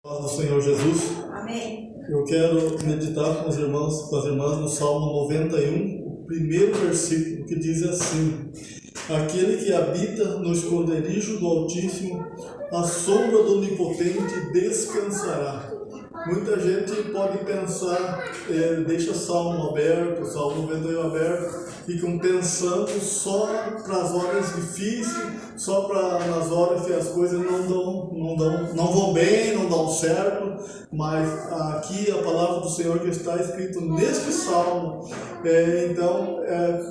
Paz do Senhor Jesus. Amém. Eu quero meditar com os irmãos, com as irmãs no Salmo 91, o primeiro versículo, que diz assim: aquele que habita no esconderijo do Altíssimo, à sombra do Onipotente descansará. Muita gente pode pensar, deixa Salmo aberto, Salmo 91 aberto, ficam pensando só para as horas difíceis, só para nas horas que as coisas não vão bem, não dão certo, mas aqui a palavra do Senhor que está escrito neste Salmo,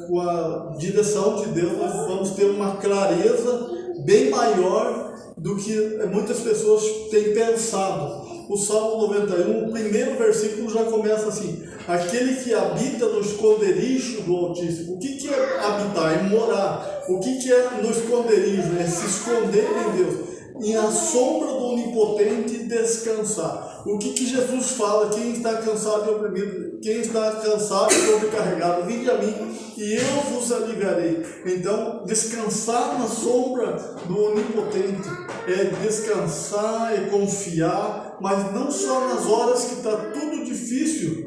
com a direção de Deus, nós vamos ter uma clareza bem maior do que muitas pessoas têm pensado. O Salmo 91, o primeiro versículo já começa assim: aquele que habita no esconderijo do Altíssimo. O que é habitar? É morar. O que é no esconderijo? É se esconder em Deus. E à sombra do Onipotente descansar. O que Jesus fala? Quem está cansado e oprimido, quem está cansado e sobrecarregado, vinde a mim e eu vos aliviarei. Então, descansar na sombra do Onipotente é descansar, é confiar, mas não só nas horas que está tudo difícil,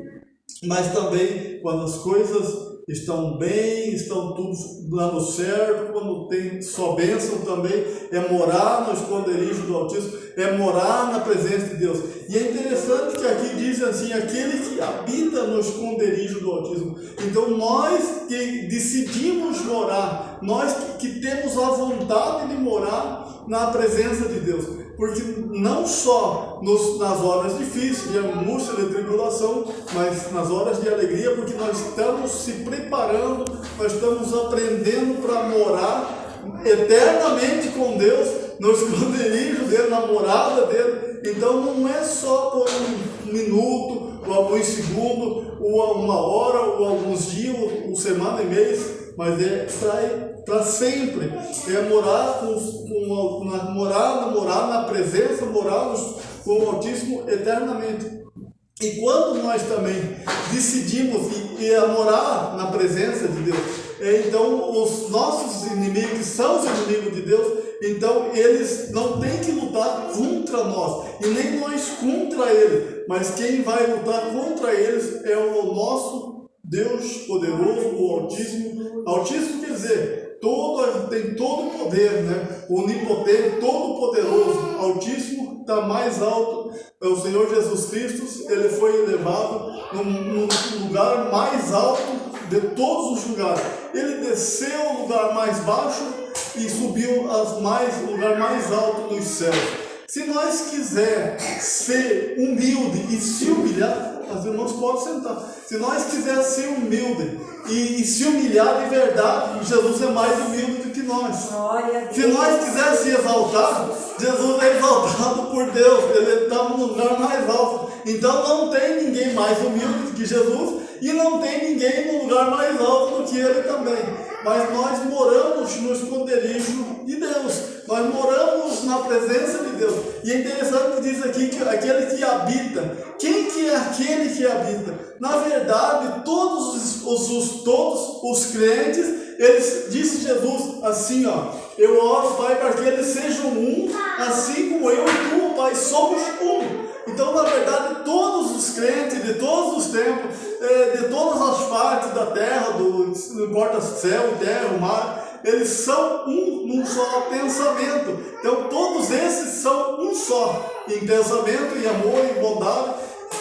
mas também quando as coisas estão bem, estão tudo dando certo, quando tem só bênção também, é morar no esconderijo do Altíssimo, é morar na presença de Deus. E é interessante que aqui diz assim: aquele que habita no esconderijo do Altíssimo. Então nós que decidimos morar, nós que temos a vontade de morar na presença de Deus, porque não só nas horas difíceis, de angústia, de tribulação, mas nas horas de alegria, porque nós estamos se preparando, nós estamos aprendendo para morar eternamente com Deus, no esconderijo dele, na morada dele. Então não é só por um minuto, ou alguns segundos, ou uma hora, ou alguns dias, ou semana e mês, mas é para sempre. É morar morar na presença, morar com o Altíssimo eternamente. E quando nós também decidimos ir a morar na presença de Deus, então os nossos inimigos, que são os inimigos de Deus, então eles não têm que lutar contra nós, e nem nós contra eles, mas quem vai lutar contra eles é o nosso Deus poderoso, o Altíssimo. Altíssimo quer dizer, tem todo o poder, né? Onipotente, todo poderoso. Altíssimo está mais alto. O Senhor Jesus Cristo, ele foi elevado no lugar mais alto de todos os lugares. Ele desceu ao lugar mais baixo e subiu ao lugar mais alto dos céus. Se nós quiser ser humilde e se humilhar, as irmãs podem sentar. Se nós quiser ser humilde e se humilhar de verdade, Jesus é mais humilde do que nós. Se nós quiser se exaltar, Jesus é exaltado por Deus. Ele está no lugar mais alto. Então não tem ninguém mais humilde do que Jesus, e não tem ninguém no lugar mais alto do que ele também. Mas nós moramos no esconderijo de Deus, nós moramos na presença de Deus. E é interessante que diz aqui que aquele que habita. Quem que é aquele que habita? Na verdade, todos os crentes, eles, disse Jesus assim, eu oro, Pai, para que eles sejam um, assim como eu e tu, Pai, somos um. Então, na verdade, todos os crentes de todos os tempos, de todas as partes da terra, não importa céu, terra, mar, eles são num só pensamento. Então, todos esses são um só, em pensamento, em amor, em bondade,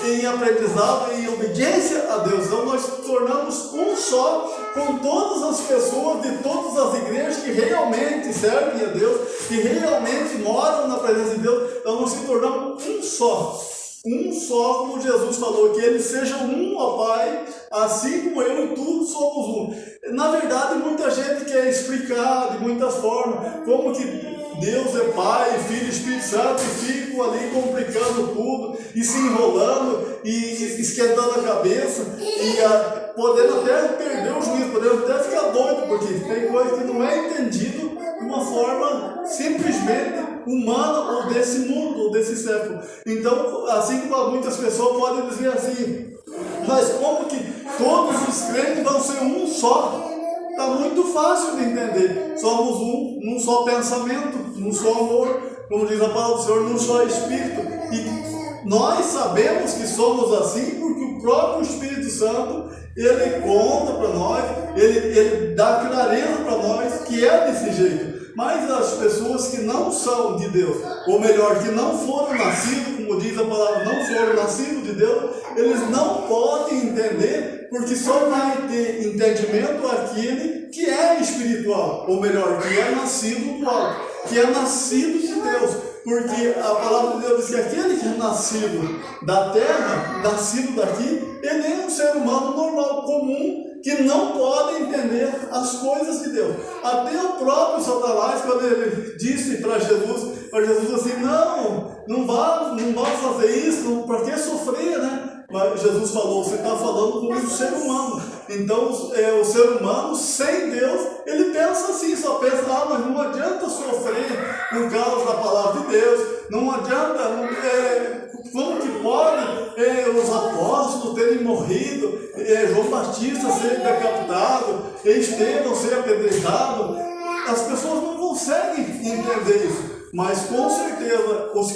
em aprendizado, em obediência a Deus. Então nós tornamos um só com todas as pessoas de todas as igrejas que realmente servem a Deus, que realmente moram na presença de Deus. Então nós se tornamos um só, como Jesus falou, que eles sejam um, ó Pai, assim como eu e tu somos um. Na verdade, muita gente quer explicar de muitas formas como que Deus é Pai, Filho e Espírito Santo, e ficam ali complicando tudo, e se enrolando, e esquentando a cabeça, e podendo até perder o juízo, podendo até ficar doido, porque tem coisa que não é entendido de uma forma simplesmente humana, ou desse mundo, ou desse século. Então, assim como muitas pessoas podem dizer assim, mas como que todos os crentes vão ser um só? Está muito fácil de entender. Somos num só pensamento, num só amor, como diz a palavra do Senhor, num só Espírito. E Nós sabemos que somos assim porque o próprio Espírito Santo, ele conta para nós, ele dá clareza para nós que é desse jeito. Mas as pessoas que não são de Deus, ou melhor, que não foram nascidos, como diz a palavra, não foram nascidos de Deus, eles não podem entender, porque só vai ter entendimento aquele que é espiritual, ou melhor, que é nascido do alto, que é nascido de Deus. Porque a palavra de Deus diz que aquele que é nascido da terra, nascido daqui, ele é um ser humano normal, comum, que não pode entender as coisas de Deus. Até o próprio Satanás, quando ele disse para Jesus assim, não vá fazer isso, para que sofrer, né? Mas Jesus falou, você está falando com um ser humano. Então, o ser humano, sem Deus, ele pensa assim, só pensa, mas não adianta sofrer por causa da palavra de Deus, não adianta, como que pode os apóstolos terem morrido, João Batista ser decapitado, Estevão ser apedrejado? As pessoas não conseguem entender isso. Mas com certeza, os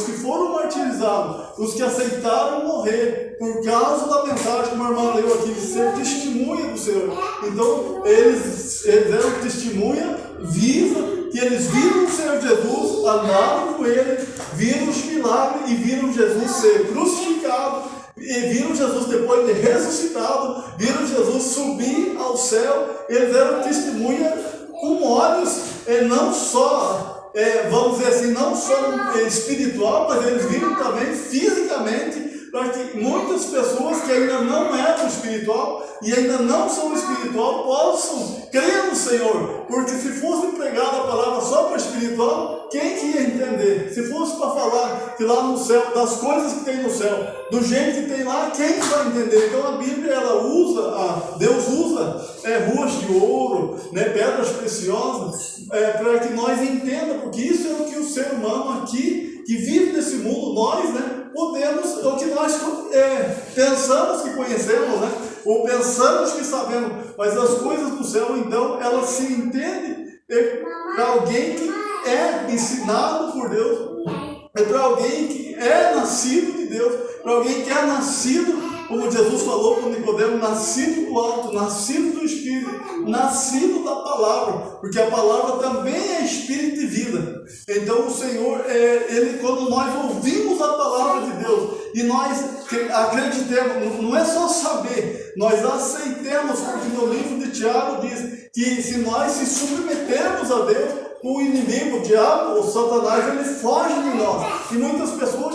que foram martirizados, os que aceitaram morrer por causa da mensagem que a irmã leu aqui, de ser testemunha do Senhor. Então, eles eram testemunha viva, que eles viram o Senhor Jesus, andaram com Ele, viram os milagres e viram Jesus ser crucificado, e viram Jesus depois de ressuscitado, viram Jesus subir ao céu. Eles eram testemunha com olhos, não só... vamos dizer assim, não só espiritual, mas eles viram também fisicamente, para que muitas pessoas que ainda não eram espiritual e ainda não são espiritual possam crer no Senhor. Porque se fosse pregada a palavra só para espiritual, quem que ia entender? Se fosse para falar que lá no céu, das coisas que tem no céu, do jeito que tem lá, quem vai entender? Então a Bíblia, ela usa, Deus usa ruas de ouro, né, pedras preciosas, para que nós entendamos, porque isso é o que o ser humano aqui, que vive nesse mundo, nós, né, podemos, o que nós pensamos que conhecemos, né, ou pensamos que sabemos, mas as coisas do céu, então, elas se entendem para alguém que é ensinado por Deus, para alguém que é nascido de Deus, para alguém que é nascido, como Jesus falou para Nicodemo, nascido do alto, nascido do Espírito, nascido da palavra, porque a palavra também é Espírito e vida. Então o Senhor, Ele, quando nós ouvimos a palavra de Deus e nós acreditemos, não é só saber, nós aceitemos, porque no livro de Tiago diz que se nós se submetermos a Deus, o inimigo, o diabo, o Satanás, ele foge de nós. E muitas pessoas